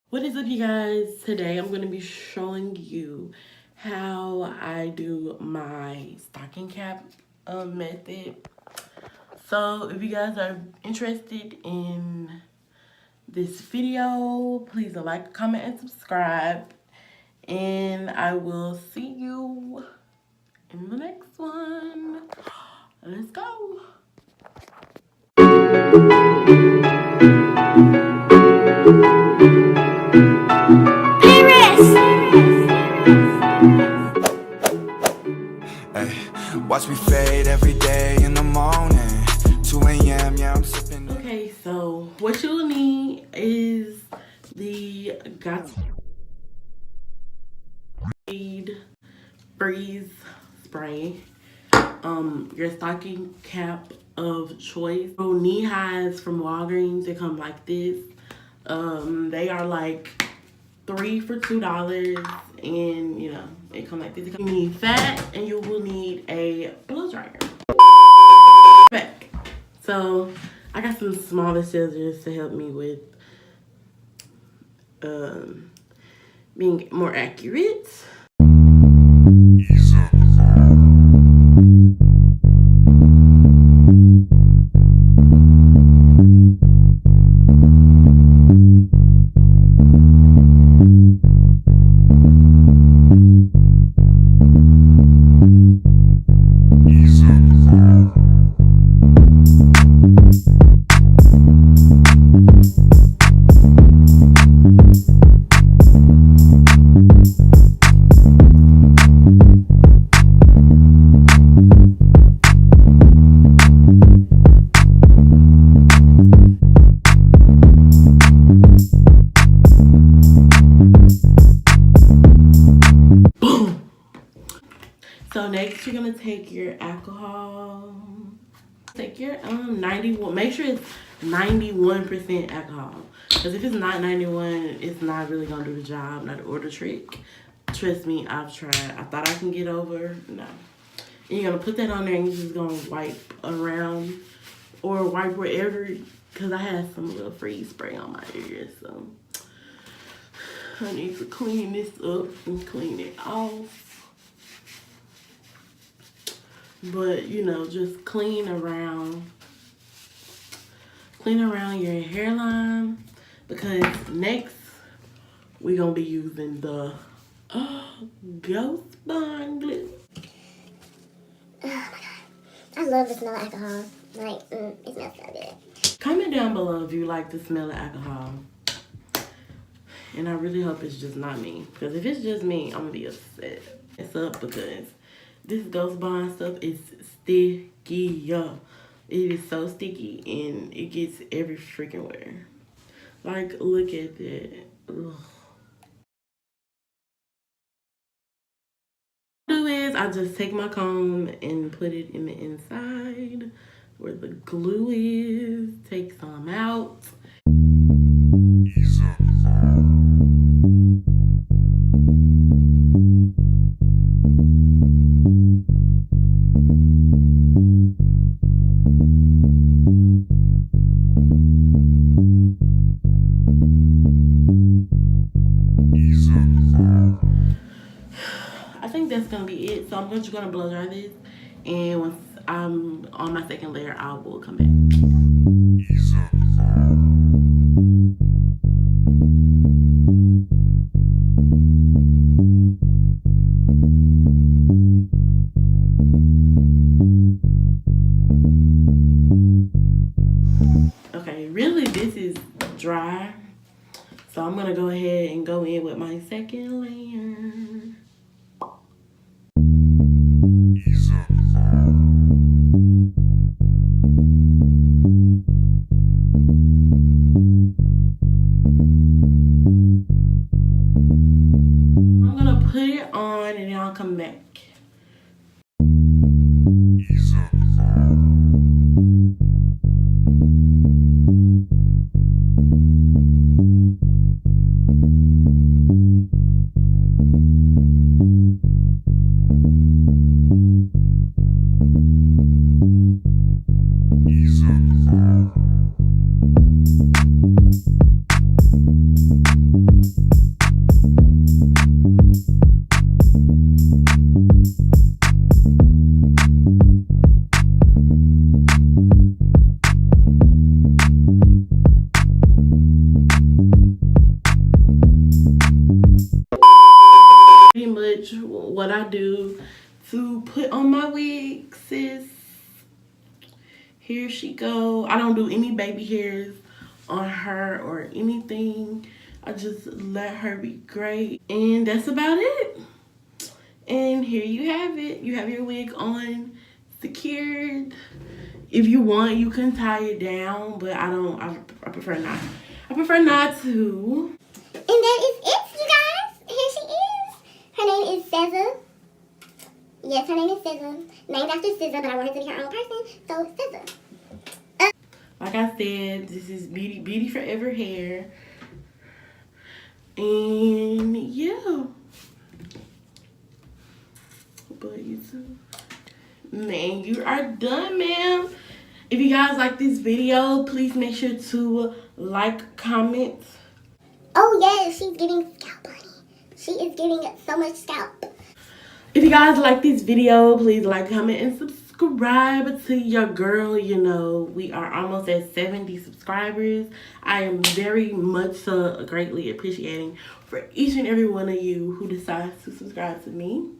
What is up, you guys? Today I'm going to be showing you how I do my stocking cap method. So if you guys are interested in this video, please like, comment, and subscribe. And I will see you in the next one. Let's go. Watch me fade every day in the morning. 2 a.m. Yeah, I'm sipping. Okay, so what you will need is the freeze spray, your stocking cap of choice. So knee highs from Walgreens, they come like this. They are like 3 for $2, and you know they come like this. You need fat, and you will need a blow dryer. Back. So I got some smaller scissors to help me with being more accurate. So next you're gonna take your alcohol. Take your 91. Make sure it's 91% alcohol. Because if it's not 91, it's not really gonna do the job, not order trick. Trust me, I've tried. I thought I can get over. No. And you're gonna put that on there and you're just gonna wipe around or wipe wherever, because I had some little freeze spray on my ears, so I need to clean this up and clean it off. But you know, just clean around your hairline, because next we're gonna be using the Ghost Bond glue. Oh my god, I love the smell of alcohol. Like, it smells so good. Comment down below if you like the smell of alcohol. And I really hope it's just not me, because if it's just me, I'm gonna be upset. It's up because this Ghost Bond stuff is sticky. It is so sticky and it gets every freaking where. Like, look at that. Ugh. What I do is I just take my comb and put it in the inside where the glue is. Take some out. I think that's gonna be it. So I'm just gonna blow dry this, and once I'm on my second layer, I will come back. Okay, really this is dry, so I'm gonna go ahead and go in with my second layer. Put it on and then I'll come back. here she go. I don't do any baby hairs on her or anything. I just let her be great. And that's about it. And here you have it. You have your wig on, secured. If you want, you can tie it down, but I prefer not. I prefer not to. And that is it, you guys. Here she is. Her name is SZA. Yes, her name is SZA. Named after SZA, but I wanted to be her own person, so SZA. Like I said, this is Beauty Forever hair. And yeah. But man, you are done, ma'am. If you guys like this video, please make sure to like, comment. Oh yes, she's giving scalp, honey. She is giving so much scalp. If you guys like this video, please like, comment, and subscribe to your girl. You know, we are almost at 70 subscribers. I am very much greatly appreciating for each and every one of you who decides to subscribe to me.